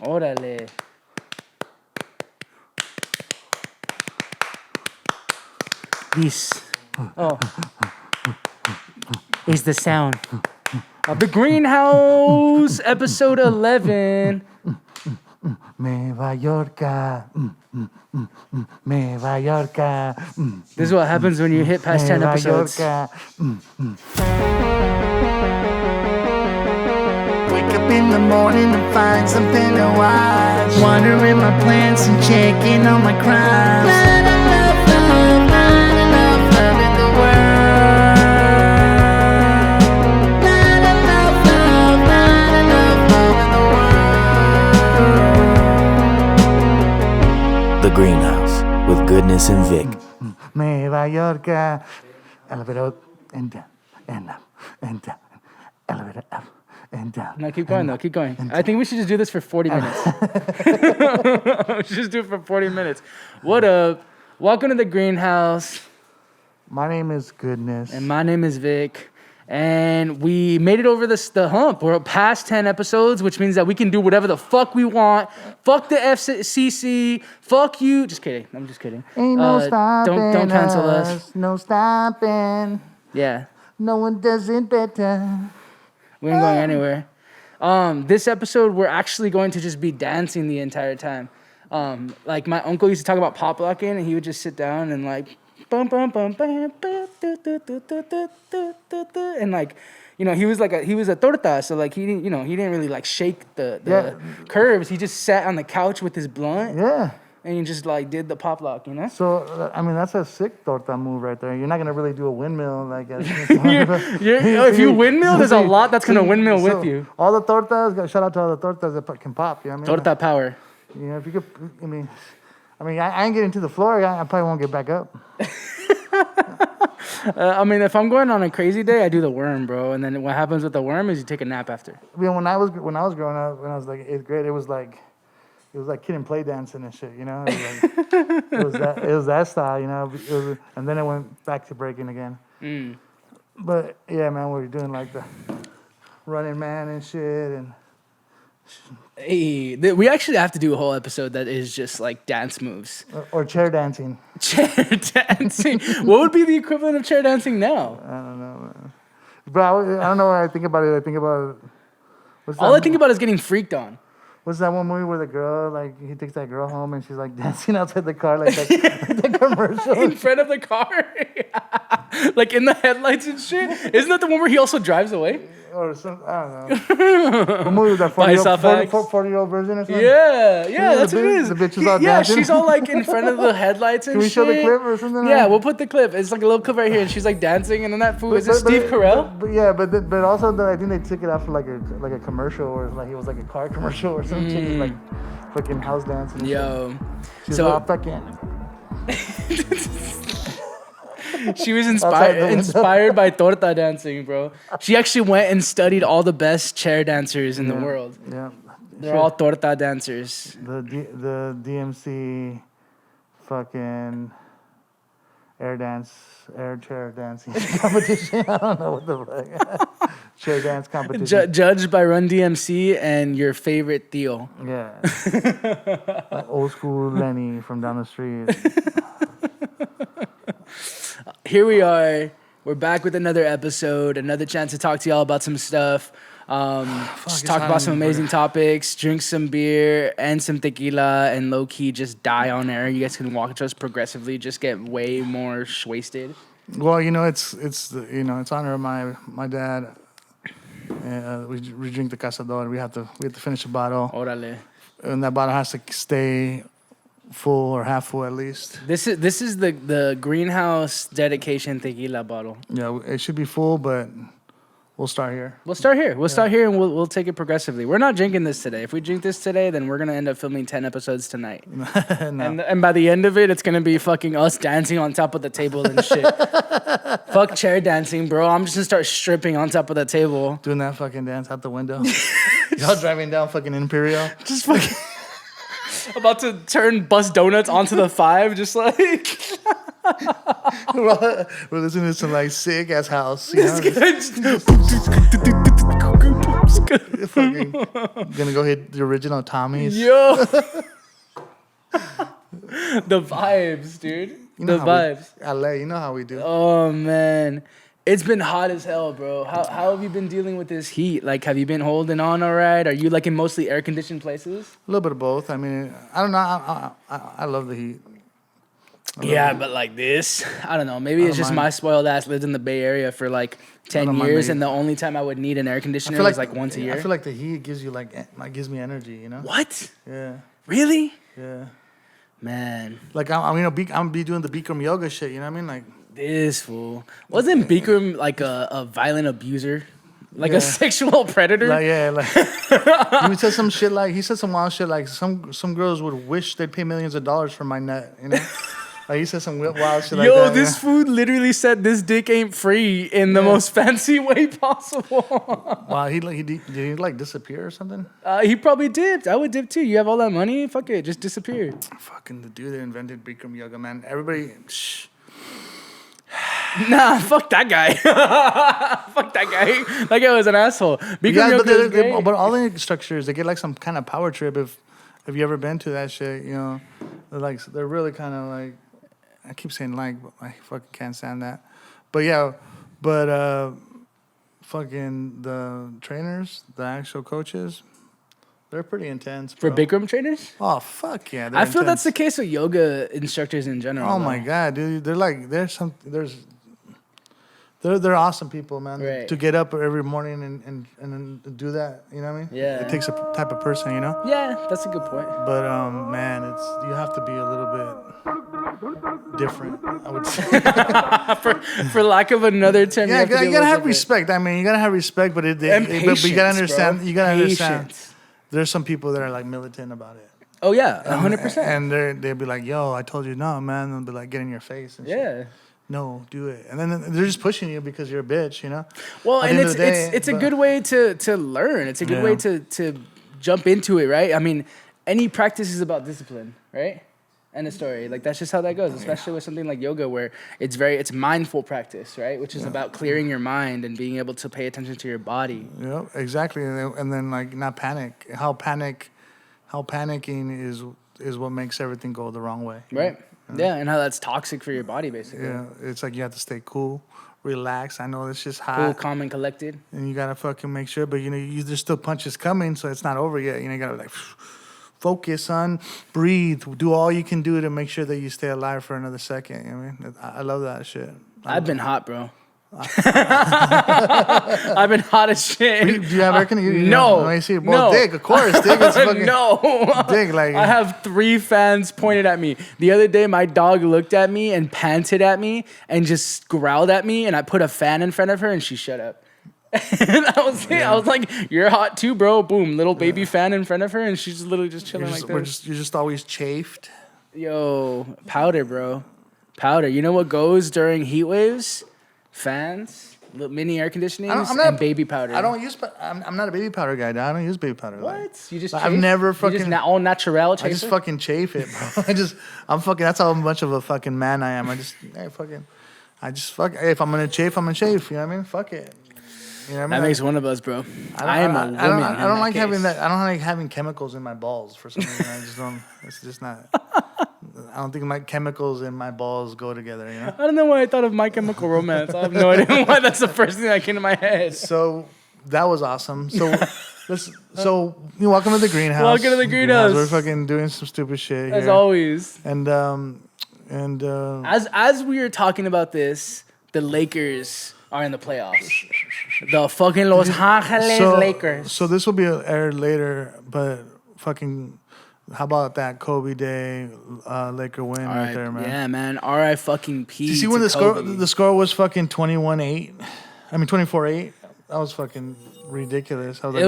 Órale. This is the sound of the greenhouse, episode 11. Nueva Yorka. Nueva Yorka. This is what happens when you hit past 10 episodes. Wake up in the morning to find something to watch. Wandering my plans and checking on my crimes. Not enough love in the world. Not enough love in the world. The Greenhouse with Goodness and Vic. Nueva Yorka. Elevator up and down and up and down. Elevator up and down. No, keep going, though. Keep going. I think we should just do this for 40 minutes. We should just do it for 40 minutes. What up? Welcome to the greenhouse. My name is Goodness. And my name is Vic. And we made it over the hump. We're past 10 episodes, which means that we can do whatever the fuck we want. Fuck the FCC. Fuck you. Just kidding. I'm just kidding. Ain't no stopping don't cancel us. No stopping. Yeah. No one does it better. We ain't going anywhere. This episode, we're actually going to just be dancing the entire time. Like my uncle used to talk about pop locking, and he would just sit down and like, bum bum bum bam, bam, do, do, do, do, do, do, do, and like, you know, he was a torta, so like he didn't really like shake the curves. He just sat on the couch with his blunt. Yeah. And he just like did the pop lock, you know. So I mean, that's a sick torta move right there. You're not gonna really do a windmill like. If you windmill, there's a lot that's gonna windmill with you. All the tortas. Shout out to all the tortas that can pop. You know what I mean? Torta power. You know, if you could, I ain't getting to the floor. I probably won't get back up. I mean, if I'm going on a crazy day, I do the worm, bro. And then what happens with the worm is you take a nap after. I mean, when I was growing up, when I was like 8th grade, it was like kid and play dancing and shit, you know. It was that style, you know. And then it went back to breaking again. Mm. But yeah, man, we were doing like the running man and shit and. Hey, we actually have to do a whole episode that is just like dance moves. Or chair dancing. Chair dancing. What would be the equivalent of chair dancing now? I don't know, man. But I don't know when I think about it. I think about... All I think about is getting freaked on. What's that one movie where the girl, like, he takes that girl home and she's like dancing outside the car like that, like the commercial? In front of the car? Like in the headlights and shit? Isn't that the one where he also drives away? Or some, I don't know. What movie was that? 40-year-old version or something? Yeah, that's what it is. The bitch is all dancing. She's all like in front of the headlights and shit. Can we show the clip or something? Yeah, we'll put the clip. It's like a little clip right here, and she's like dancing, and then that fool, is it Steve Carell? But also I think they took it out for like a commercial, or like it was like a car commercial or something, like fucking house dancing. Yo, she's all fucking. She was inspired by torta dancing, bro. She actually went and studied all the best chair dancers in the world. Yeah. They're all torta dancers. The DMC fucking air chair dancing competition. I don't know what the fuck. Chair dance competition. Judged by Run DMC and your favorite Theo. Yeah. Like old school Lenny from down the street. Here we are. We're back with another episode, another chance to talk to y'all about some stuff. Just talk about some amazing topics, drink some beer and some tequila, and low key just die on air. You guys can watch us progressively, just get way more wasted. Well, you know, it's honor of my dad. We drink the Cazador. We have to finish a bottle. Órale. And that bottle has to stay full or half full at least. This is the greenhouse dedication tequila bottle. Yeah, it should be full, but we'll start here. We'll start here, and we'll take it progressively. We're not drinking this today. If we drink this today, then we're gonna end up filming 10 episodes tonight. No. And by the end of it, it's gonna be fucking us dancing on top of the table and shit. Fuck chair dancing, bro. I'm just gonna start stripping on top of the table. Doing that fucking dance out the window. Y'all driving down fucking Imperial. Just fucking about to turn Bus Donuts onto the 5, just like. We're listening to some like sick ass house. You know? Fucking gonna go hit the original Tommy's. Yo. The vibes, dude. You know The how vibes. LA, you know how we do. Oh man, it's been hot as hell, bro. How have you been dealing with this heat? Like, have you been holding on all right? Are you like in mostly air conditioned places? A little bit of both. I mean, I don't know. I love the heat. Yeah, but like this, I don't know. Maybe it's just mind. my spoiled ass lived in the Bay Area for like 10 don't mind years, the and the only time I would need an air I conditioner feel was like like once a year. I feel like the heat gives you like gives me energy. You know. What? Yeah. Really? Yeah. Man, Like I'm be doing the Bikram yoga shit. You know what I mean? Like. this fool. Wasn't Bikram like a violent abuser? Like Yeah. a sexual predator? Like yeah, like he said some shit like he said some wild shit like some girls would wish they'd pay millions of dollars for my nut, you know? Like he said some wild shit like that. Yo, this food literally said this dick ain't free in the most fancy way possible. Wow, did he like disappear or something? He probably dipped. I would dip too. You have all that money? Fuck it, just disappear. Fucking the dude that invented Bikram yoga, man. Everybody Nah, fuck that guy. Fuck that guy. That guy was an asshole. Bikram yeah, yoga is great. but all the instructors, they get like some kind of power trip if you ever been to that shit, you know. They're really kind of like, I keep saying like, but I fucking can't stand that. But yeah, fucking the trainers, the actual coaches, they're pretty intense. For Bro. Bikram trainers? Oh fuck yeah! I feel that's the intense. case with yoga instructors in general. Oh though. my god, dude! They're awesome people, man. Right. To get up every morning and do that, you know what I mean? Yeah. It takes a type of person, you know. Yeah, that's a good point. But man, you have to be a little bit different, I would say. For lack of another term, Yeah, you you have to be a gotta little have different. respect. I mean, you gotta have respect, but And but patience, you gotta understand. bro. You gotta understand. Patience. There's some people that are like militant about it. Oh yeah, 100%. And they'll be like, "Yo, I told you no, man." They'll be like, "Get in your face." And shit. Yeah. No, do it. And then they're just pushing you because you're a bitch, you know? Well, At and the end of the day, it's a but- good way to learn. It's a good Yeah. way to jump into it, right? I mean, any practice is about discipline, right? End of story. Like that's just how that goes, especially with something like yoga where it's mindful practice, right? Which is about clearing your mind and being able to pay attention to your body. Yeah, exactly. And then like not panic. How panicking is what makes everything go the wrong way. Right? Yeah, and how that's toxic for your body basically. Yeah, it's like you have to stay cool, relax. I know it's just hot. Cool, calm and collected. And you gotta fucking make sure, but there's still punches coming, so it's not over yet. You gotta like focus, son, breathe, do all you can do to make sure that you stay alive for another second. You know what I mean? I love that shit. I've been hot, bro. I've been hot as shit. Do you have air conditioning? No. Let me see. Well, No. dig, of course. Dig is fucking No. dig. Like I have 3 fans pointed at me. The other day, my dog looked at me and panted at me and just growled at me, and I put a fan in front of her, and she shut up. And I was like, "You're hot too, bro." Boom, little baby fan in front of her, and she's literally just chilling like this. you're just always chafed. Yo, powder, bro, powder. You know what goes during heat waves? Fans, little mini air conditionings, and baby powder. I don't use. I'm not a baby powder guy. I don't use baby powder. What? Like, You just? I've chafe? never You fucking. just all natural. I just fucking chafe it, bro. I'm fucking. That's how much of a fucking man I am. Hey, if I'm gonna chafe, I'm gonna chafe. You know what I mean? Fuck it. You know what I mean? That makes one of us, bro. I am a woman. I don't like having that. I don't like having chemicals in my balls for some reason. I just don't. It's just not. I don't think my chemicals and my balls go together. You know. I don't know why I thought of My Chemical Romance. I have no idea why that's the first thing that came to my head. So that was awesome. So you welcome to the greenhouse. Welcome to the greenhouse. We're fucking doing some stupid shit As here. always. And As we were talking about this, the Lakers are in the playoffs. The fucking Los Angeles Lakers. So this will be aired later, but fucking, how about that Kobe Day Laker win right there, man? Yeah, man. R.I. fucking P. Did you see when the score was fucking 21-8? I mean 24-8. That was fucking ridiculous. I was like,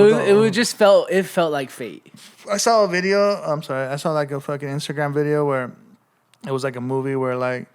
It felt like fate. I saw a video. I'm sorry. I saw like a fucking Instagram video where it was like a movie where like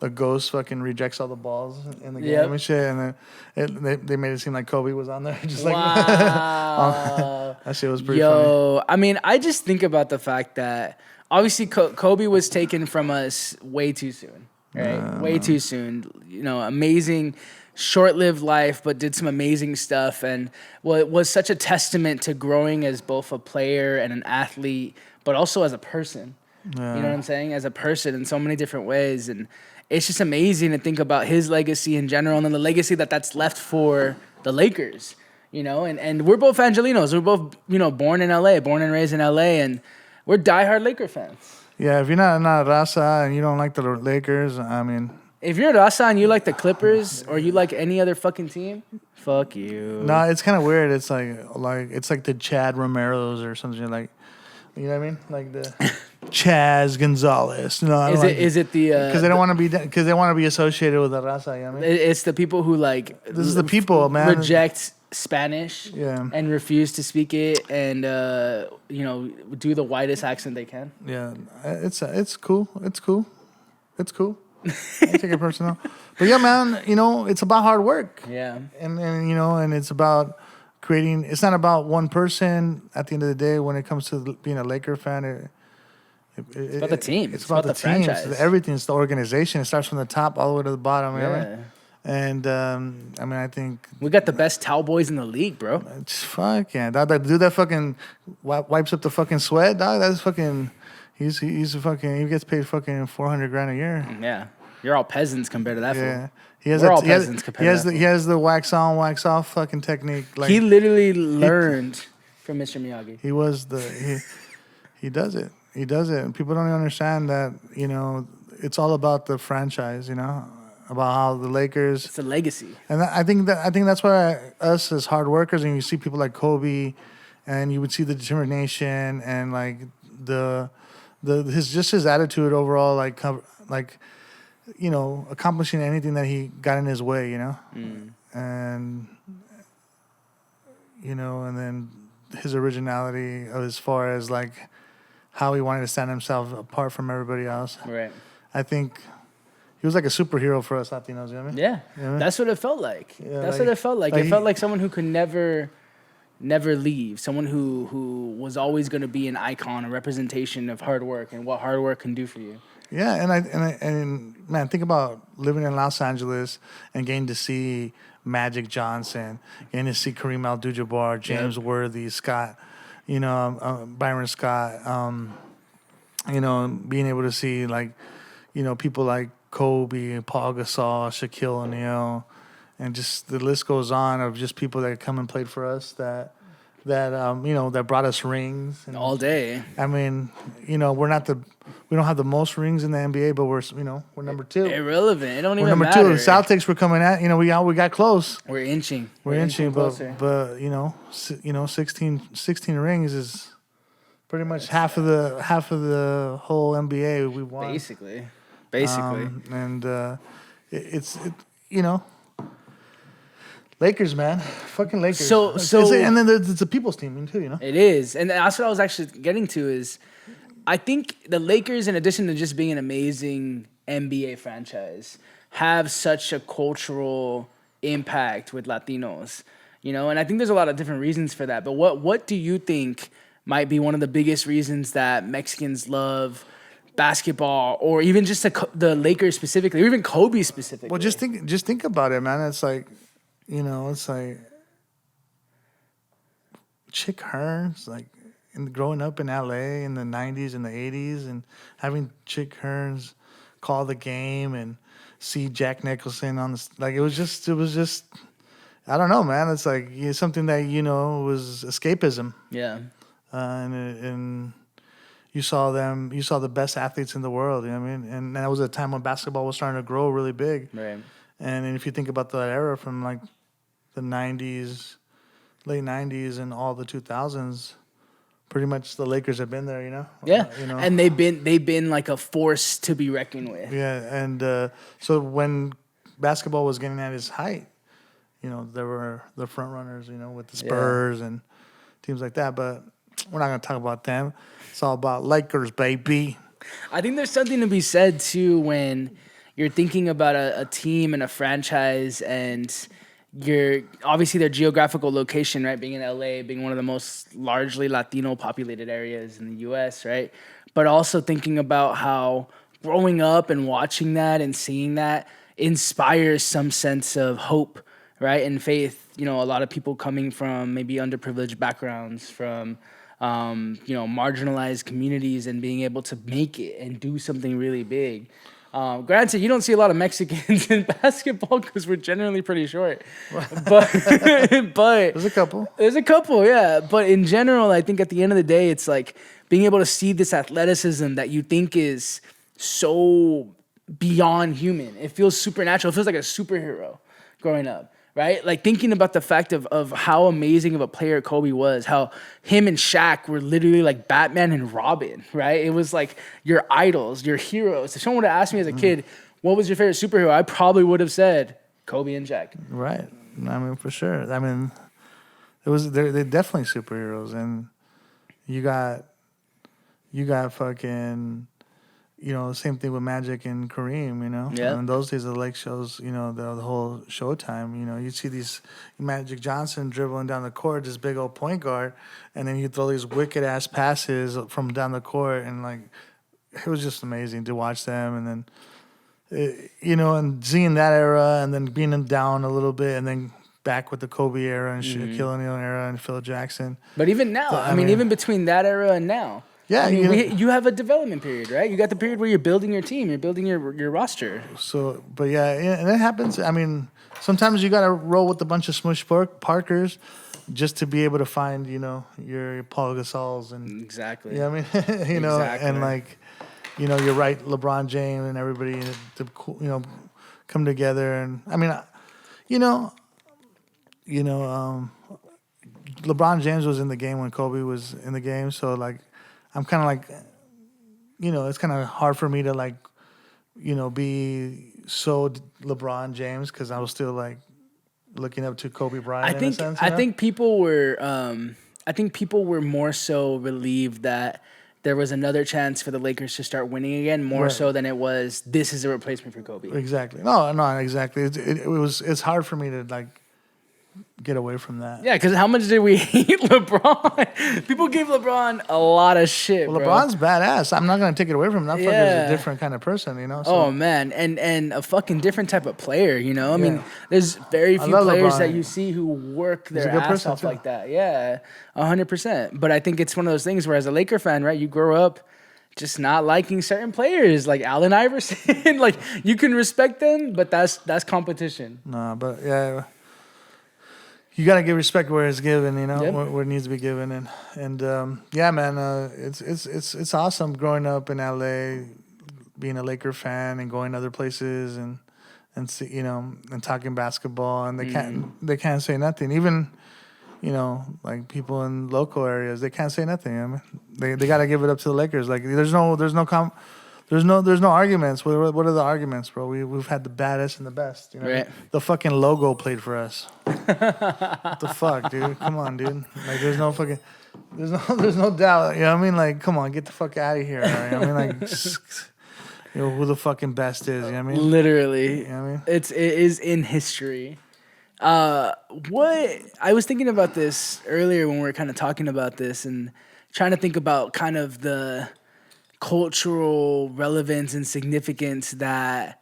a ghost fucking rejects all the balls in the game and shit, and then they made it seem like Kobe was on there, just like Wow. that shit was pretty funny. I mean, I just think about the fact that obviously Kobe was taken from us way too soon, right? Way too soon. You know, amazing short-lived life, but did some amazing stuff, and was such a testament to growing as both a player and an athlete, but also as a person. Yeah. You know what I'm saying? As a person in so many different ways, and it's just amazing to think about his legacy in general, and then the legacy that's left for the Lakers. You know, and we're both Angelinos. We're both, born in LA, born and raised in LA, and we're diehard Laker fans. Yeah, if you're not Raza and you don't like the Lakers, I mean... If you're Raza and you like the Clippers or you like any other fucking team, fuck you. No, it's kind of weird. It's like it's like the Chad Romeros or something like... You know what I mean? Like the Chaz Gonzalez. No, I don't is it the... Because they don't want to be associated with the Raza, you know what I mean? It's the people who, like... This is the people, man. Reject Spanish, and refuse to speak it, and do the whitest accent they can. Yeah, it's cool. It's cool. I take it personal, but yeah, man. It's about hard work. Yeah, and it's about creating. It's not about one person. At the end of the day, when it comes to being a Laker fan, it's about the team. It's about the team. Franchise. Everything. It's the organization. It starts from the top all the way to the bottom. Yeah. Right? And I think we got the best towel boys in the league, bro. Fuck yeah, dog. That dude that fucking wipes up the fucking sweat, dog. That's fucking. He's fucking. He gets paid fucking $400,000 a year. Yeah, you're all peasants compared to that. Yeah, fool. We're all peasants compared to that. He has the wax on, wax off fucking technique. Like he literally learned from Mr. Miyagi. He was he does it. He does it, and people don't understand that. It's all about the franchise. About how the Lakers. It's a legacy, and I think that's why us as hard workers, and you see people like Kobe, and you would see the determination and like his attitude overall, like accomplishing anything that he got in his way, and and then his originality as far as like how he wanted to stand himself apart from everybody else. Right. I think. He was like a superhero for us Latinos, you know what I mean? Yeah, that's what it felt like. That's what it felt like. It felt like someone who could never leave. Someone who was always going to be an icon, a representation of hard work and what hard work can do for you. Yeah, and man, think about living in Los Angeles and getting to see Magic Johnson, getting to see Kareem Abdul-Jabbar, James Worthy, Scott, Byron Scott, being able to see like, people like Kobe, Paul Gasol, Shaquille O'Neal, and just the list goes on of just people that come and played for us that brought us rings and, all day. I mean, we don't have the most rings in the NBA, but we're number 2. Irrelevant. It don't we're even number matter. 2. The Celtics were coming at. We got close. We're inching. We're inching, closer. but 16 rings is pretty much half of the whole NBA we won. Basically. Lakers, man, fucking Lakers. So and then it's a people's team too, It is, and that's what I was actually getting to. Is I think the Lakers, in addition to just being an amazing NBA franchise, have such a cultural impact with Latinos, and I think there's a lot of different reasons for that. But what do you think might be one of the biggest reasons that Mexicans love basketball, or even just the Lakers specifically, or even Kobe specifically? Well, just think about it, man. It's like, it's like Chick Hearns, like growing up in LA in the 90s and the 80s, and having Chick Hearns call the game and see Jack Nicholson on the like. It was just. I don't know, man. It's like something that was escapism. Yeah. And you saw the best athletes in the world, you know what I mean? And that was a time when basketball was starting to grow really big. Right. And if you think about that era from like the 90s, late 90s and all the 2000s, pretty much the Lakers have been there, Yeah. And they've been like a force to be reckoned with. Yeah, and so when basketball was getting at its height, there were the front runners, with the Spurs and teams like that, but we're not going to talk about them. It's all about Lakers, baby. I think there's something to be said, too, when you're thinking about a team and a franchise, and you're obviously their geographical location, right? Being in LA, being one of the most largely Latino populated areas in the US, right? But also thinking about how growing up and watching that and seeing that, inspires some sense of hope, right, and faith. You know, a lot of people coming from maybe underprivileged backgrounds, from marginalized communities, and being able to make it and do something really big. Granted, you don't see a lot of Mexicans in basketball because we're generally pretty short. But There's a couple. There's a couple, yeah. But in general, I think at the end of the day, it's like being able to see this athleticism that you think is so beyond human. It feels supernatural. It feels like a superhero growing up. Right? Like thinking about the fact of how amazing of a player Kobe was, how him and Shaq were literally like Batman and Robin, right? It was like your idols, your heroes. If someone would have asked me as a kid, what was your favorite superhero? I probably would have said Kobe and Shaq. Right. I mean, for sure. I mean, they're definitely superheroes, and you got fucking, same thing with Magic and Kareem, Yeah. In those days, the lake shows, the whole Showtime, you see these Magic Johnson dribbling down the court, this big old point guard, and then you throw these wicked ass passes from down the court, and like, it was just amazing to watch them, and then, and seeing that era, and then being them down a little bit, and then back with the Kobe era and Shaquille O'Neal era and Phil Jackson. But even now, I mean, even between that era and now. Yeah, I mean, you have a development period, right? You got the period where you're building your team, you're building your roster. So, but yeah, and it happens. I mean, sometimes you got to roll with a bunch of smush Parkers just to be able to find, your Paul Gasols and Exactly. Yeah, I mean, Exactly. and like, you're right, LeBron James and everybody to come together, and I mean, LeBron James was in the game when Kobe was in the game, so like. I'm kind of like, it's kind of hard for me to like, be so LeBron James because I was still like looking up to Kobe Bryant. In a sense, I think people were more so relieved that there was another chance for the Lakers to start winning again, more so than it was this is a replacement for Kobe. Exactly. No, exactly. It's hard for me to like get away from that. Yeah, because how much did we hate LeBron? People gave LeBron a lot of shit. Well, bro. LeBron's badass. I'm not gonna take it away from him. That fucker's a different kind of person, So. Oh man, and a fucking different type of player. I mean, there's very few players LeBron. that you see who work their ass off like that. Yeah, 100%. But I think it's one of those things where, as a Laker fan, right, you grow up just not liking certain players like Allen Iverson. Like you can respect them, but that's competition. Nah, but yeah. You gotta give respect where it's given, Yep. where it needs to be given, and yeah, man, it's awesome growing up in LA, being a Laker fan and going other places and see, and talking basketball, and they can't say nothing, even like people in local areas, they can't say nothing. I mean, they gotta give it up to the Lakers. Like there's no arguments. What are the arguments, bro? We've had the baddest and the best. Right. The fucking logo played for us. What the fuck, dude? Come on, dude. Like there's no doubt. You know what I mean? Like, come on, get the fuck out of here. Right? I mean, like, who the fucking best is? You know what I mean? Literally. You know what I mean? It is in history. What I was thinking about this earlier when we were kind of talking about this and trying to think about kind of the cultural relevance and significance that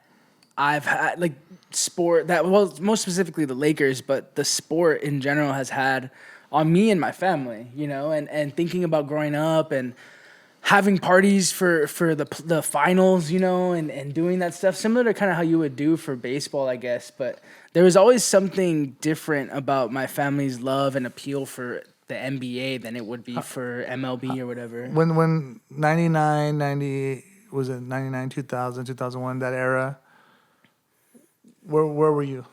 I've had, like sport that, well, most specifically the Lakers, but the sport in general has had on me and my family, and thinking about growing up and having parties for the finals, and doing that stuff, similar to kind of how you would do for baseball, I guess. But there was always something different about my family's love and appeal for the NBA than it would be for MLB or whatever. When 99, 90, was it 99, 2000, 2001, that era, where were you?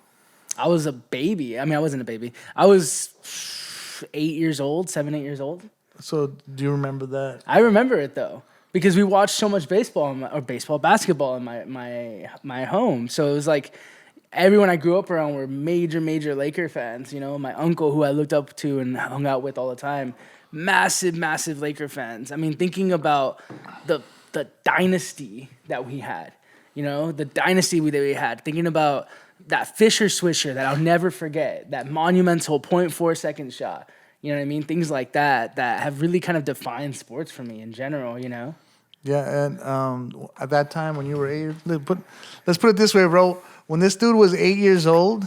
I was a baby. I mean, I wasn't a baby. I was 7, 8 years old. So do you remember that? I remember it though, because we watched so much basketball in my home. So it was like everyone I grew up around were major Laker fans. My uncle, who I looked up to and hung out with all the time, massive Laker fans. I mean, thinking about the dynasty that we had, the dynasty that we had. Thinking about that Fisher swisher that I'll never forget, that monumental 0.4 second shot. You know what I mean? Things like that have really kind of defined sports for me in general, Yeah, and at that time when you were 8, let's put it this way, bro. when this dude was 8 years old,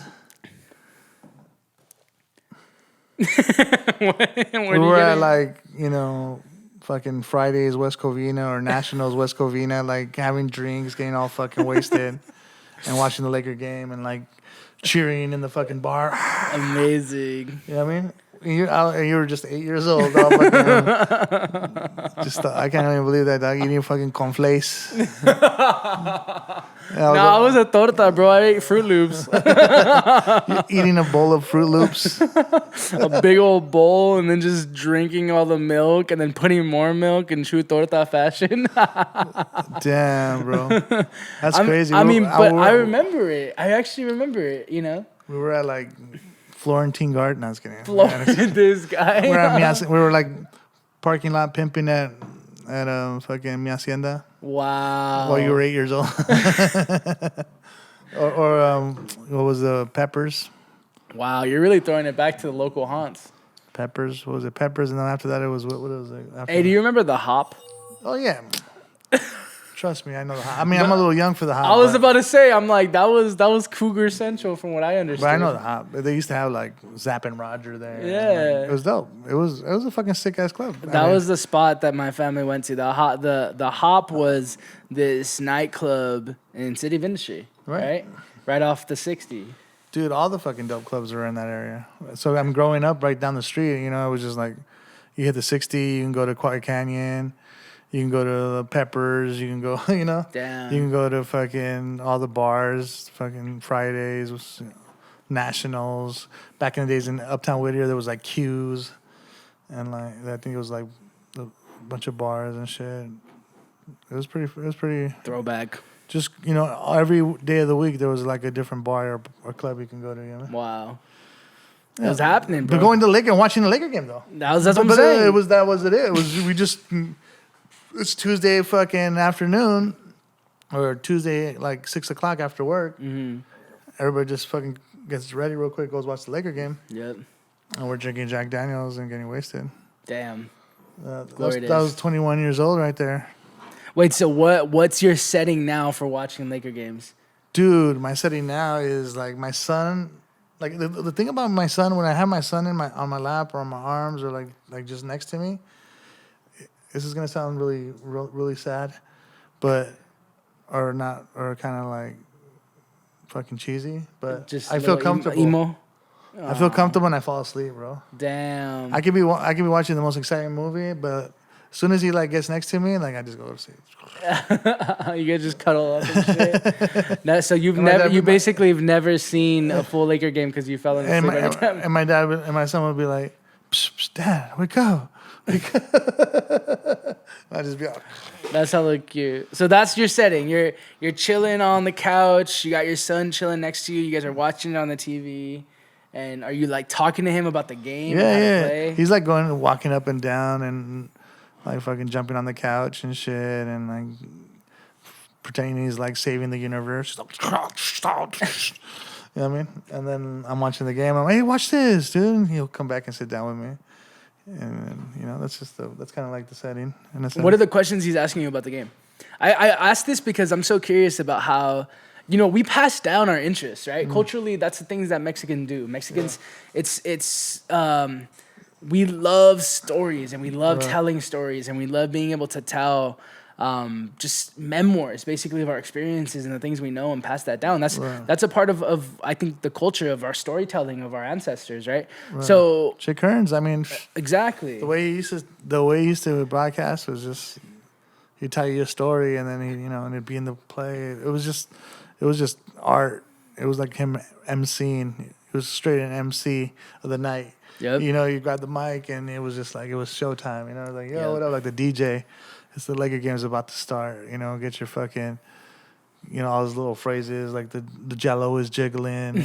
we were at like, fucking Fridays West Covina or Nationals West Covina, like having drinks, getting all fucking wasted, and watching the Laker game and like cheering in the fucking bar. Amazing. You know what I mean? You were just 8 years old. All fucking, I can't even believe that, dog. Eating fucking cornflakes. I was a torta, bro. I ate Fruit Loops. Eating a bowl of Fruit Loops. A big old bowl, and then just drinking all the milk, and then putting more milk in true torta fashion. Damn, bro. That's crazy. I remember it. I actually remember it, We were at like Florentine Garden. I was kidding. This guy. We were like parking lot pimping at fucking Mi Hacienda. Wow. While you were 8 years old. or what was the Peppers? Wow, you're really throwing it back to the local haunts. Peppers. What was it? Peppers, and then after that it was what was it? Hey, do you remember the Hop? Oh yeah. Trust me, I know the Hop. I mean, I'm a little young for the Hop. I was about to say, I'm like, that was Cougar Central from what I understood. But I know the Hop. They used to have like Zapp and Roger there. Yeah, it was dope. It was a fucking sick ass club. That was the spot that my family went to. The Hop was this nightclub in City of Industry, right off the 60. Dude, all the fucking dope clubs were in that area. So I'm growing up right down the street. It was just like, you hit the 60, you can go to Ky-enie. You can go to Peppers. You can go, Damn. You can go to fucking all the bars, fucking Fridays, Nationals. Back in the days in Uptown Whittier, there was like Q's. And like, I think it was like a bunch of bars and shit. It was pretty. Throwback. Just, every day of the week, there was like a different bar or club you can go to, Wow. Yeah. It was happening, bro. But going to the Laker and watching the Laker game, though. That's what I'm saying. That was it. It's Tuesday fucking afternoon, or Tuesday like 6 o'clock after work. Mm-hmm. Everybody just fucking gets ready real quick, goes watch the Laker game. Yep. And we're drinking Jack Daniels and getting wasted. Damn. That was 21 years old right there. Wait, so what's your setting now for watching Laker games? Dude, my setting now is like my son. Like the thing about my son, when I have my son on my lap or on my arms or like just next to me. This is gonna sound really, really sad, or kind of like fucking cheesy. But just I feel comfortable. Emo. I feel comfortable and I fall asleep, bro. Damn. I could be watching the most exciting movie, but as soon as he like gets next to me, like I just go to sleep. You guys just cuddle up and shit. So you basically have never seen a full Laker game because you fell asleep every time. And my dad and my son would be like, psh, psh, Dad, wake up. I just be like, That's hella cute. So that's your setting. You're chilling on the couch. You got your son chilling next to you. You guys are watching it on the TV. And are you like talking to him about the game? Yeah, and how yeah. to play? He's like walking up and down and like fucking jumping on the couch and shit and like pretending he's like saving the universe. You know what I mean? And then I'm watching the game. I'm like, hey, watch this, dude. And he'll come back and sit down with me. And that's kind of like the setting. What are the questions he's asking you about the game? I ask this because I'm so curious about how, we pass down our interests, right? Culturally, that's the things that Mexicans do. Mexicans, we love stories and we love telling stories and we love being able to tell just memoirs, basically, of our experiences and the things we know and pass that down. That's a part of I think the culture of our storytelling of our ancestors, right? So Chick Hearns, I mean, exactly the way he used to broadcast was just he'd tell you a story and then and it'd be in the play. It was just art. It was like him emceeing. It was straight an MC of the night. Yep. You grab the mic and it was just like it was showtime. Like what up, like the DJ. It's the Laker game's about to start. Get your fucking, all those little phrases like the Jello is jiggling.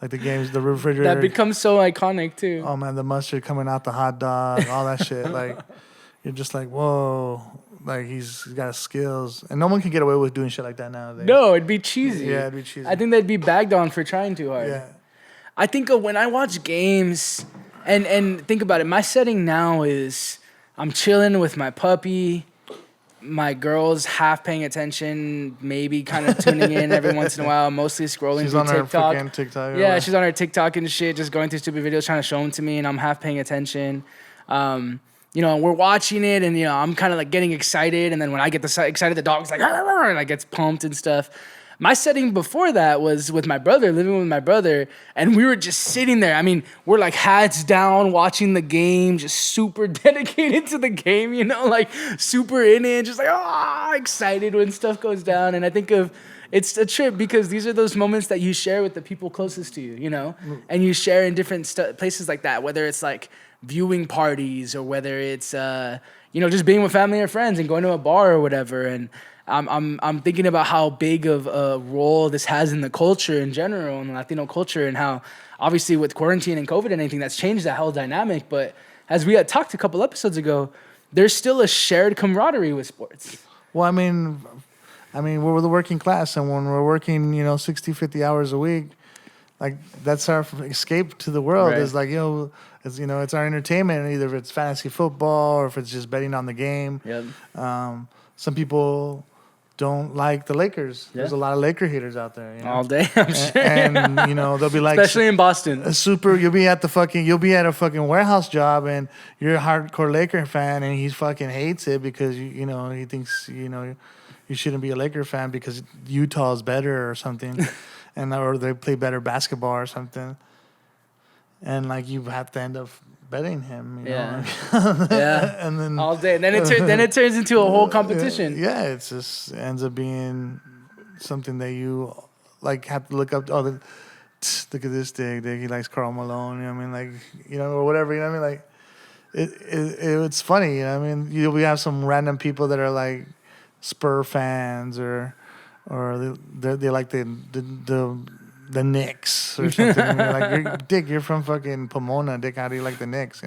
Like the games, the refrigerator. That becomes so iconic too. Oh man, the mustard coming out the hot dog, all that shit. Like you're just like, whoa, like he's got skills, and no one can get away with doing shit like that nowadays. No, it'd be cheesy. Yeah, it'd be cheesy. I think they'd be bagged on for trying too hard. Yeah. I think when I watch games, and think about it, my setting now is I'm chilling with my puppy, my girl's half paying attention, maybe kind of tuning in every once in a while, mostly scrolling She's through on her TikTok. freaking TikTok. Yeah, she's on her TikTok and shit, just going through stupid videos, trying to show them to me, and I'm half paying attention. We're watching it, and I'm kind of like getting excited, and then when I get excited, the dog's like, and I gets pumped and stuff. My setting before that was with my brother, living with my brother, and we were just sitting there. I mean, we're like hats down watching the game, just super dedicated to the game, like super in it, just like, excited when stuff goes down. And I think it's a trip because these are those moments that you share with the people closest to you, and you share in different places like that, whether it's like viewing parties or whether it's, just being with family or friends and going to a bar or whatever. And I'm thinking about how big of a role this has in the culture in general, in the Latino culture, and how obviously with quarantine and COVID and anything that's changed that whole dynamic. But as we had talked a couple episodes ago, there's still a shared camaraderie with sports. Well, I mean, we're the working class, and when we're working, 60, 50 hours a week, like that's our escape to the world. Right. Is like, it's our entertainment. Either if it's fantasy football or if it's just betting on the game. Yep. Some people don't like the Lakers. Yeah. There's a lot of Laker haters out there. All day, I'm sure. And they'll be like, Especially in Boston. you'll be at a fucking warehouse job, and you're a hardcore Laker fan, and he fucking hates it because he thinks you shouldn't be a Laker fan because Utah is better or something, or they play better basketball or something, and like you have to end up betting him. Yeah. And then All day. And then it turns into a whole competition. Yeah, it just ends up being something that you like have to look up. Look at this dick. He likes Karl Malone. Or whatever. Like it's funny. We have some random people that are like Spur fans or they like the Knicks or something. Like, Dick, you're from fucking Pomona. Dick, how do you like the Knicks?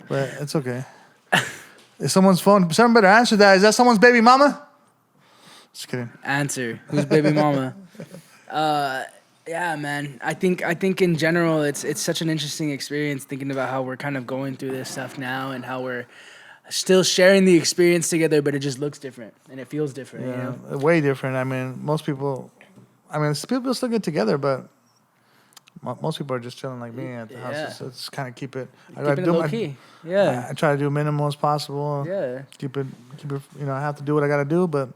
But it's okay. If someone's phone, someone better answer that. Is that someone's baby mama? Just kidding. Answer. Who's baby mama? Yeah, man. I think in general, it's such an interesting experience thinking about how we're kind of going through this stuff now and how we're still sharing the experience together, but it just looks different and it feels different. Yeah, way different. Most people. People still get together, but most people are just chilling like me at the house. So it's kind of keep it. Keeping it low key. Yeah. I try to do minimal as possible. Yeah. Keep it. I have to do what I got to do, but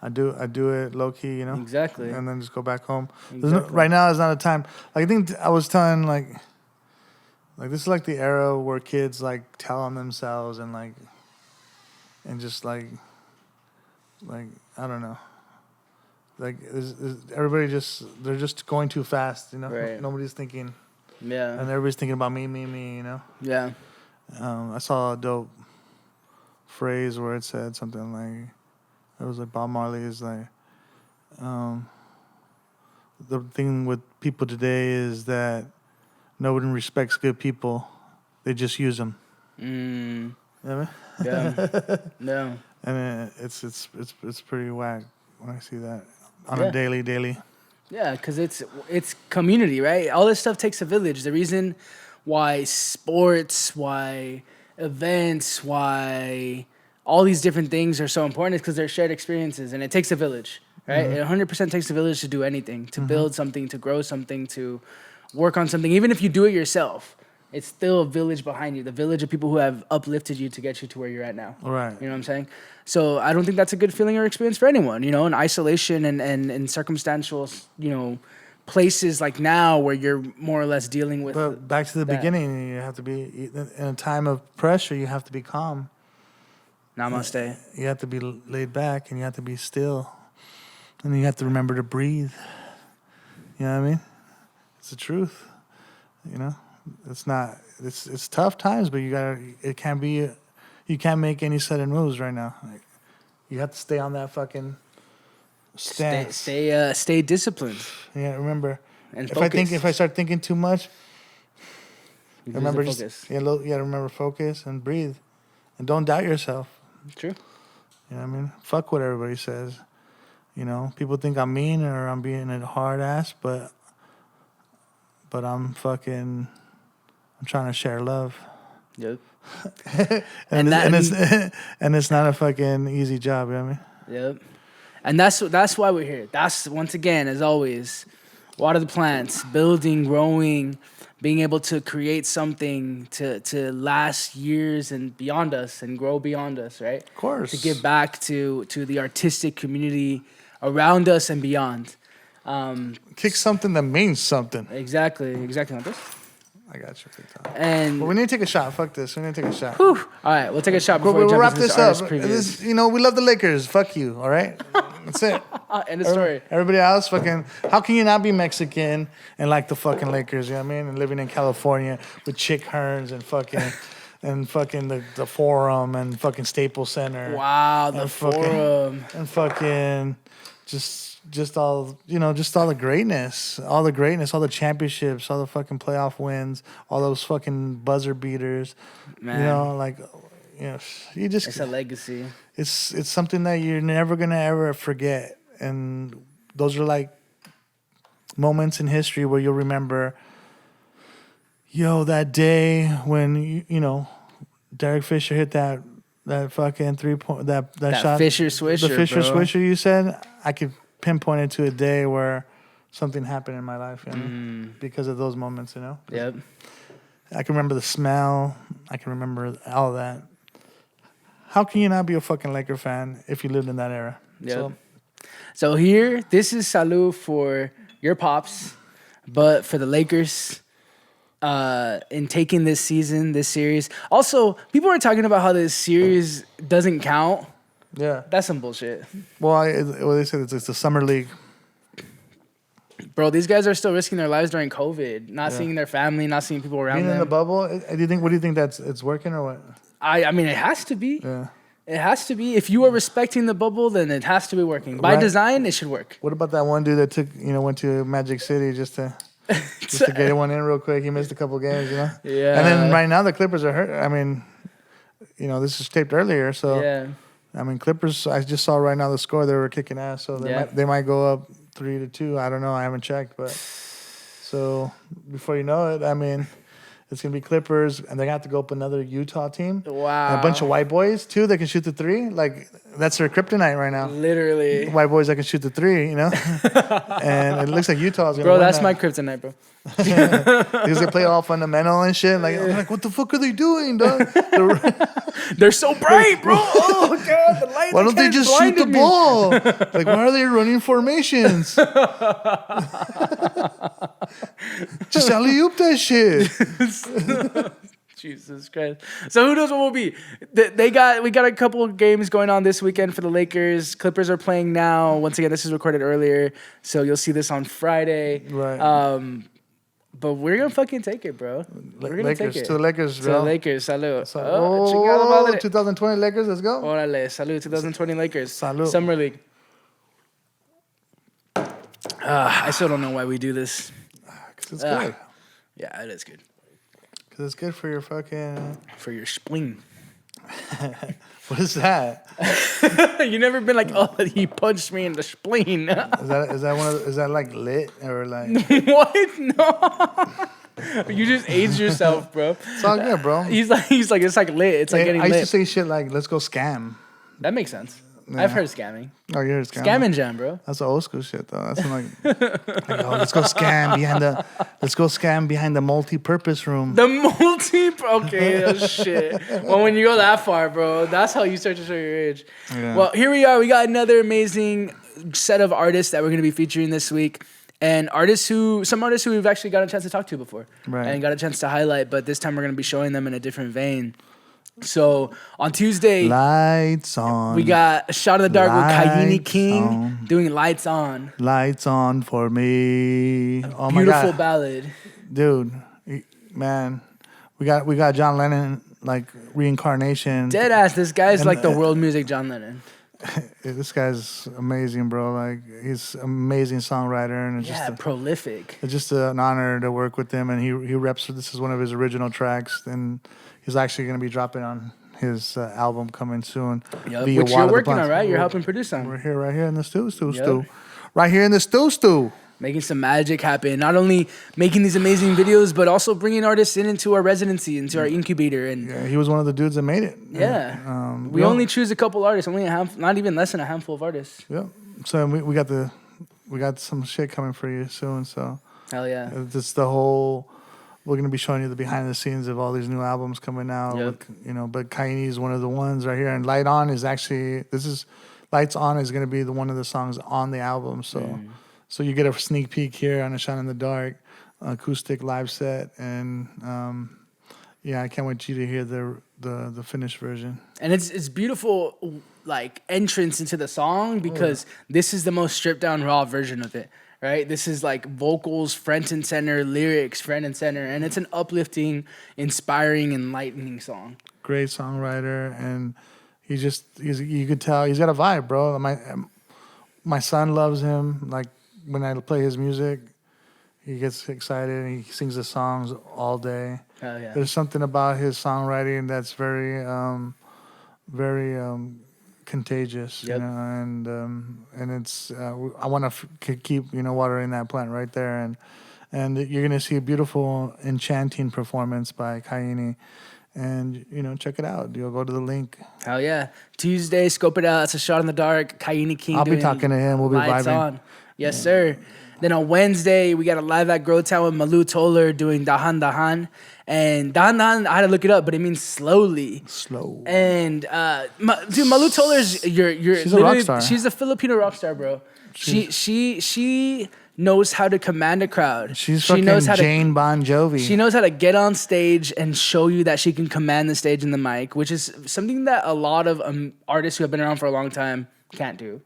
I do it low key. Exactly. And then just go back home. Exactly. Right now is not a time. Like, I think I was telling like this is like the era where kids like tell on themselves and just like I don't know. Like everybody they're just going too fast, Right. Nobody's thinking, Yeah. and everybody's thinking about me, Yeah. I saw a dope phrase where it said something like, it was like Bob Marley is like, the thing with people today is that nobody respects good people, they just use them. Mm. You know what I Yeah. No. And it's pretty whack when I see that on a daily. Yeah, because it's community, right? All this stuff takes a village. The reason why sports, why events, why all these different things are so important is because they're shared experiences, and it takes a village, right? Mm-hmm. It 100% takes a village to do anything, to build something, to grow something, to work on something. Even if you do it yourself, it's still a village behind you, the village of people who have uplifted you to get you to where you're at now. Right. You know what I'm saying? So I don't think that's a good feeling or experience for anyone, in isolation and circumstantial, places like now where you're more or less dealing with. But back to the beginning, you have to be, in a time of pressure, you have to be calm. Namaste. You have to be laid back and you have to be still. And you have to remember to breathe. You know what I mean? It's the truth. It's tough times, but you can't make any sudden moves right now. You have to stay on that fucking stance. Stay disciplined. Yeah, remember. And If I start thinking too much, You remember lose just the focus. remember focus and breathe. And don't doubt yourself. True. You know what I mean? Fuck what everybody says. People think I'm mean or I'm being a hard ass, but I'm trying to share love. Yep. and it's not a fucking easy job. You know what I mean? Yep. And that's why we're here. That's, once again, as always, water the plants, building, growing, being able to create something to last years and beyond us and grow beyond us, right? Of course. To give back to the artistic community around us and beyond. Kick something that means something. Exactly like this. I got you. Big time. And Well, we need to take a shot. Fuck this. We need to take a shot. whew, all right, we'll take a shot before we We'll jump wrap into this artist up. previews. We love the Lakers. Fuck you. All right. That's it. End of story. Everybody else, fucking. How can you not be Mexican and like the fucking Lakers? You know what I mean? And living in California with Chick Hearns and fucking the Forum and fucking Staples Center. Wow, the and fucking, Forum. and fucking just all the greatness, all the championships, all the fucking playoff wins, all those fucking buzzer beaters. Man. You know, like, you know, you just It's a legacy. it's something that you're never gonna ever forget, and those are like moments in history where you'll remember. Yo, that day when you know Derek Fisher hit that fucking 3-point that shot, Fisher Swisher, the Fisher bro. Swisher you said, I could pinpoint it to a day where something happened in my life, you know, because of those moments, you know. Yep. I can remember the smell. I can remember all of that. How can you not be a fucking Laker fan if you lived in that era? Yep. So here, this is salute for your pops, but for the Lakers, in taking this season, this series. Also, people are talking about how this series doesn't count. Yeah. That's some bullshit. Well, they said it's the summer league. Bro, these guys are still risking their lives during COVID, not seeing their family, not seeing people around Being them. in the bubble, what do you think it's working or what? I mean, it has to be. Yeah. It has to be. If you are respecting the bubble, then it has to be working. By Right. design, it should work. What about that one dude that went to Magic City just to get one in real quick? He missed a couple games, you know? Yeah. And then right now the Clippers are hurt. I mean, this is taped earlier, so Yeah. I mean, Clippers, I just saw right now the score. They were kicking ass, so they might go up 3-2. I don't know. I haven't checked, but so before you know it, I mean, it's gonna be Clippers, and they're gonna have to go up another Utah team. Wow. And a bunch of white boys too that can shoot the three. Like that's their kryptonite right now. Literally. White boys that can shoot the three, you know. And it looks like Utah's gonna. Bro, win that's that. my kryptonite, bro. Because they play all fundamental and shit. Like I'm like, what the fuck are they doing, dog? They're so bright, bro. Oh, God. The light Why don't they just shoot the ball? Like, why are they running formations? Just alley-oop that shit. Jesus Christ. So who knows what will be? We got a couple of games going on this weekend for the Lakers. Clippers are playing now. Once again, this is recorded earlier, so you'll see this on Friday. Right. But we're gonna fucking take it, bro. We're gonna Lakers, take it. to the Lakers, To bro. the Lakers, salud. Oh, chingada madre. 2020 Lakers, let's go. Órale, salud, 2020 Lakers. Salud. Summer League. I still don't know why we do this. Because it's good. Yeah, it is good. Because it's good for your fucking... For your spleen. What is that? You never been like, oh, he punched me in the spleen. Is that like lit or like... What? No. You just aged yourself, bro. It's all good, bro. He's like, it's like lit. It's like Hey, getting I used to lit. say shit like, let's go scam. That makes sense. Yeah. I've heard scamming. Oh, you're a scam. Scam and jam, bro. That's the old school shit, though. That's like oh, let's go scam behind the multi-purpose room. The okay, oh, shit. Well, when you go that far, bro, that's how you start to show your age. Yeah. Well, here we are. We got another amazing set of artists that we're going to be featuring this week. And some artists who we've actually got a chance to talk to before. Right. And got a chance to highlight, but this time we're going to be showing them in a different vein. So on Tuesday, Lights on. we got a Shot in the Dark with Ky-enie Lights King on. doing Lights On. Lights on for me. Oh my Beautiful God. ballad. Dude, man. We got John Lennon like reincarnation. Dead ass, this guy's And- like the world music John Lennon. This guy's amazing, bro. Like he's an amazing songwriter, and Prolific. it's just an honor to work with him. And he reps. This is one of his original tracks, and he's actually going to be dropping on his album coming soon. Yep. via Which Water you're the working on, Plants. right? You're helping produce on. We're here, right here in the stew. Yep. Right here in the stew. making some magic happen. Not only making these amazing videos, but also bringing artists into our residency, into our incubator. And Yeah, he was one of the dudes that made it. yeah, And, we only choose a couple artists, only not even less than a handful of artists. Yeah. So we got some shit coming for you soon. So Hell yeah. it's the whole. We're gonna be showing you the behind the scenes of all these new albums coming out. Yep. But Ky-enie is one of the ones right here, and Light On is actually Lights On is gonna be one of the songs on the album. So so you get a sneak peek here on a Shine in the Dark acoustic live set, and I can't wait you to hear the finished version. And it's beautiful, like entrance into the song, because this is the most stripped down raw version of it. Right, this is like vocals front and center, lyrics front and center, and it's an uplifting, inspiring, enlightening song. Great songwriter, and you could tell he's got a vibe, bro. My son loves him. Like when I play his music, he gets excited and he sings the songs all day. Oh yeah. There's something about his songwriting that's very contagious, Yep. and it's I want to keep watering that plant right there, and you're gonna see a beautiful, enchanting performance by Ky-enie, and check it out. You'll go to the link. Hell yeah. Tuesday, scope it out. It's a Shot in the Dark. Ky-enie King. I'll be talking to him. We'll be Lights vibing. On. Yes, sir. Then on Wednesday, we got a live at Growtown with Malou Toler doing Dahan-Dahan. And Dahan-Dahan, I had to look it up, but it means slowly. Slow. And dude, Malou Toler's She's a rock star. She's a Filipino rock star, bro. She knows how to command a crowd. She knows knows how Jane Bon Jovi. She knows how to get on stage and show you that she can command the stage and the mic, which is something that a lot of artists who have been around for a long time can't do.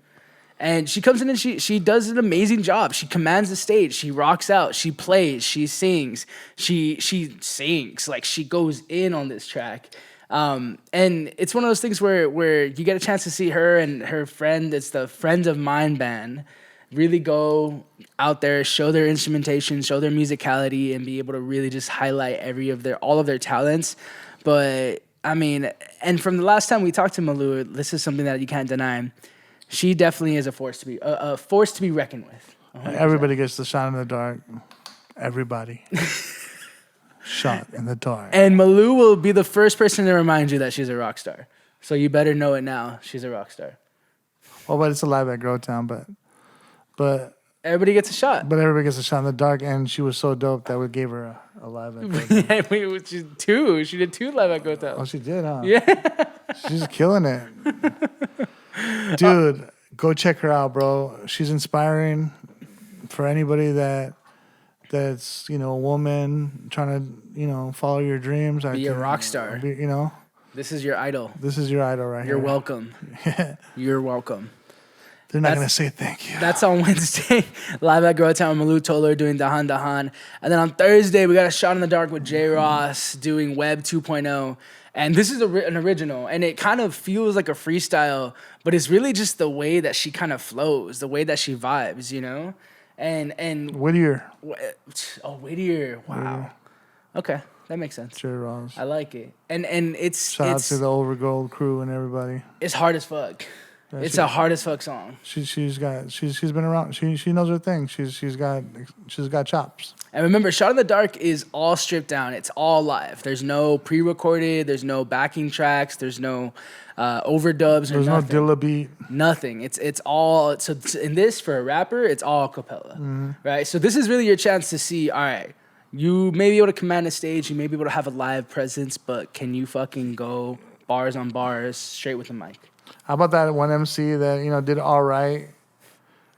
And she comes in and she does an amazing job. She commands the stage. She rocks out. She plays. She sings. She sings. Like, she goes in on this track. And it's one of those things where you get a chance to see her and her friend. It's the Friends of Mine band. Really go out there, show their instrumentation, show their musicality, and be able to really just highlight all of their talents. But I mean, and from the last time we talked to Malou, this is something that you can't deny. She definitely is a force to be reckoned with. 100%. Everybody gets the shot in the dark. Everybody. Shot in the dark. And Malou will be the first person to remind you that she's a rock star. So you better know it now. She's a rock star. Well, but it's a live at Growtown, but everybody gets a shot. But everybody gets a shot in the dark, and she was so dope that we gave her a live at Growtown. She did two live at Growtown. Oh, she did, huh? Yeah. She's killing it. Dude, go check her out, bro. She's inspiring for anybody that's a woman trying to follow your dreams. Be a rock star. This is your idol. This is your idol right here. You're welcome. You're welcome. They're not going to say thank you. That's on Wednesday. Live at Growtown with Malou Toler doing Dahan-Dahan. And then on Thursday, we got a Shot in the Dark with J. Ross doing Web 2.0. And this is an original. And it kind of feels like a freestyle, but it's really just the way that she kind of flows, the way that she vibes, And Whittier. Oh, Whittier. Wow. Okay. That makes sense. J. Ross. I like it. And it's... Shout out to the Overgold crew and everybody. It's hard as fuck. Yeah, it's a hard as fuck song. She's been around. She knows her thing. She's got chops. And remember, Shot in the Dark is all stripped down. It's all live. There's no pre-recorded. There's no backing tracks. There's no overdubs. There's no Dilla beat. Nothing. It's all. So in this, for a rapper, it's all a cappella, right? So this is really your chance to see. All right, you may be able to command a stage. You may be able to have a live presence, but can you fucking go bars on bars straight with the mic? How about that one MC that did all right,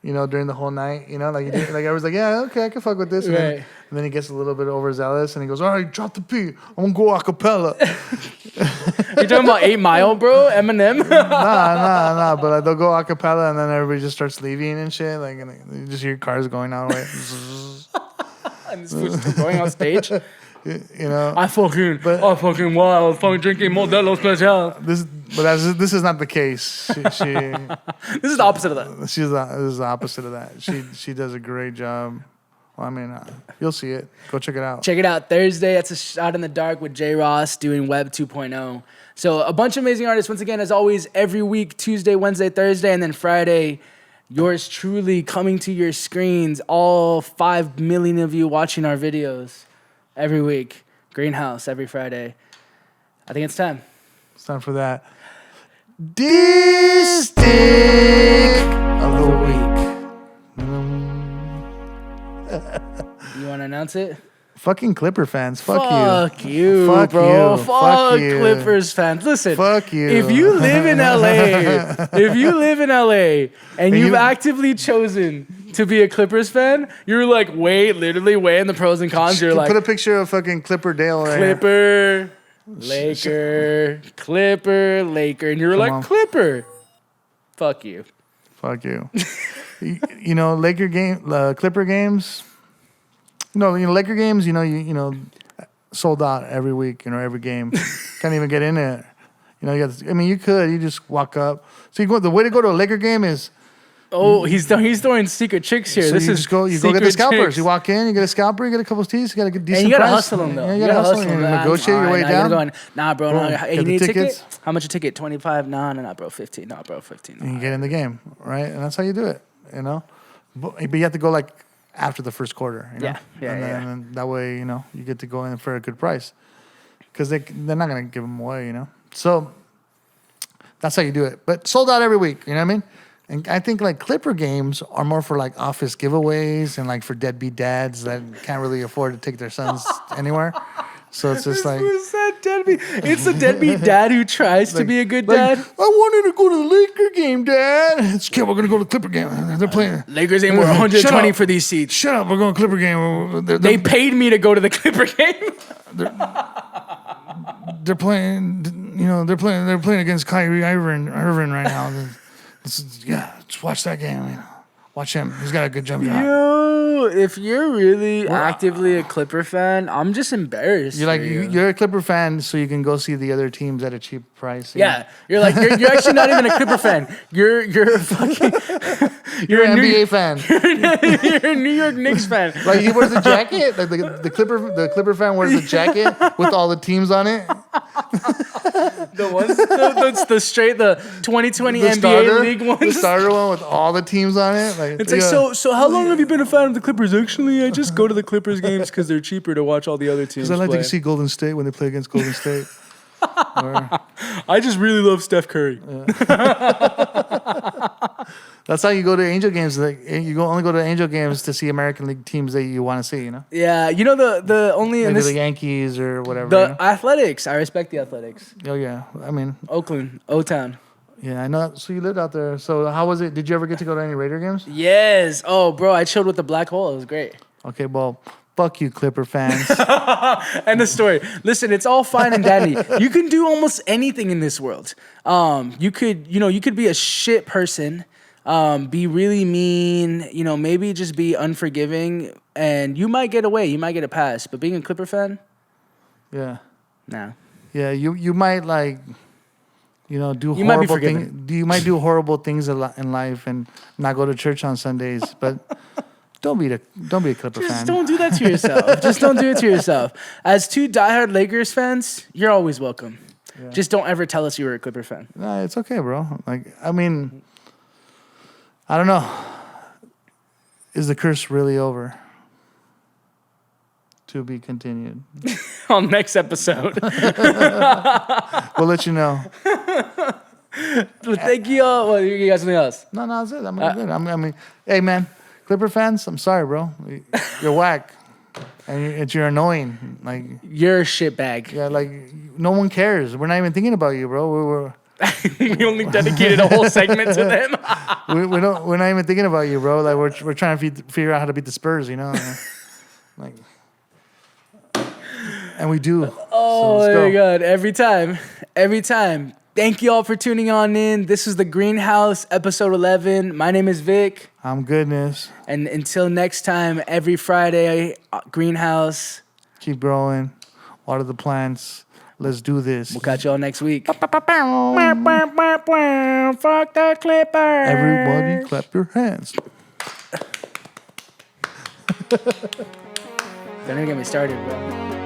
during the whole night, like he did, like I was like, yeah, okay, I can fuck with this, and then he gets a little bit overzealous and he goes, all right, drop the beat, I'm gonna go a cappella. You're talking about 8 Mile, bro? Eminem? nah, but like, they'll go a cappella and then everybody just starts leaving and shit, like, and you just hear cars going out way. And this fool's still going on stage. I fucking wild, fucking drinking Modelo Special. This is not the case. This is the opposite of that. This is the opposite of that. She does a great job. Well, I mean, you'll see it. Go check it out. Check it out. Thursday, that's a Shot in the Dark with J. Ross doing Web 2.0. So a bunch of amazing artists. Once again, as always, every week, Tuesday, Wednesday, Thursday, and then Friday, yours truly coming to your screens, all 5 million of you watching our videos every week. Greenhouse every Friday. I think it's time. It's time for that. Diiick of the week. You want to announce it? Fucking Clipper fans. Fuck you. Fuck you, Fuck bro. you. Fuck Fuck you. Clippers fans. Listen. Fuck you. If you live in LA, and you've actively chosen to be a Clippers fan, you're like literally weighing the pros and cons. You're like, put a picture of fucking Clipper Dale there. Clipper, Laker, Clipper, Laker, and you're like, on. Clipper. Fuck you. Fuck you. You know, Clipper games. No, Laker games. You know, sold out every week. You know, every game. Can't even get in there. You know, you could. You just walk up. So the way to go to a Laker game is. Oh, he's throwing secret tricks here. So This you is just go get the scalpers. tricks. You walk in, you get a scalper, you get a couple of tees, you got a decent price. And you gotta hustle them though. Yeah, you gotta hustle them. You negotiate your way down. Nah, bro. Boom. No. Get Hey, you the need a tickets. ticket? How much a ticket? 25? No, bro. 15. No, bro. 15. And you get in the game, right? And that's how you do it, you know? But you have to go like after the first quarter, you know? Yeah. And then that way, you know, you get to go in for a good price. Because they're not going to give them away, you know? So that's how you do it. But sold out every week, you know what I mean? And I think like Clipper games are more for like office giveaways and like for deadbeat dads that can't really afford to take their sons anywhere. So it's just like... Who's that deadbeat? It's a deadbeat dad who tries to be a good dad. I wanted to go to the Laker game, Dad. It's okay, we're going to go to the Clipper game. They're playing. Lakers ain't worth 120 for these seats. Shut up, we're going to Clipper game. They paid me to go to the Clipper game. They're playing, you know, they're playing against Kyrie Irving right now. Just watch that game. You know. Watch him. He's got a good jump shot. Yo, if you're really actively a Clipper fan, I'm just embarrassed. You're a Clipper fan, so you can go see the other teams at a cheap price. Yeah, you're you're actually not even a Clipper fan. You're a fucking you're an NBA fan. You're a New York Knicks fan. Like he wears the jacket. Like the Clipper fan wears the jacket with all the teams on it. The 2020 NBA League ones. The starter one with all the teams on it. It's like, so how long have you been a fan of the Clippers? Actually, I just go to the Clippers games because they're cheaper to watch all the other teams. Because I like play. to see Golden State when they play against Golden State. I just really love Steph Curry. That's how you go to Angel games. Like only go to Angel games to see American League teams that you want to see. You know. Yeah, you know the only maybe the Yankees or whatever. The Athletics. I respect the Athletics. Oh yeah, I mean Oakland, O-Town. Yeah, I know. So you lived out there. So how was it? Did you ever get to go to any Raider games? Yes. Oh, bro, I chilled with the Black Hole. It was great. Okay, well, fuck you, Clipper fans. End of story. Listen, it's all fine and dandy. You can do almost anything in this world. You could be a shit person, be really mean, maybe just be unforgiving, and you might get away. You might get a pass. But being a Clipper fan, yeah, nah. Yeah, you might like. Do you might be horrible things. You might do horrible things in life and not go to church on Sundays. But don't be a Clipper fan. Just don't do that to yourself. Just don't do it to yourself. As two diehard Lakers fans, you're always welcome. Yeah. Just don't ever tell us you were a Clipper fan. Nah, it's okay, bro. Like, I mean, I don't know. Is the curse really over? To be continued. On next episode. We'll let you know. Thank you all. Well, you got something else? No, that's it. I'm good. I mean, hey, man, Clipper fans, I'm sorry, bro. You're whack. And you're annoying. Like, you're a shitbag. Yeah, like, no one cares. We're not even thinking about you, bro. We only dedicated a whole segment to them. We're not even thinking about you, bro. Like, we're trying to figure out how to beat the Spurs, Like... And we do. Oh, so my God. Every time. Thank you all for tuning on in. This is The Greenhouse, episode 11. My name is Vic. I'm Goodness. And until next time, every Friday, Greenhouse. Keep growing. Water the plants. Let's do this. We'll catch you all next week. Fuck the Clippers. Everybody clap your hands. Don't even get me started, bro.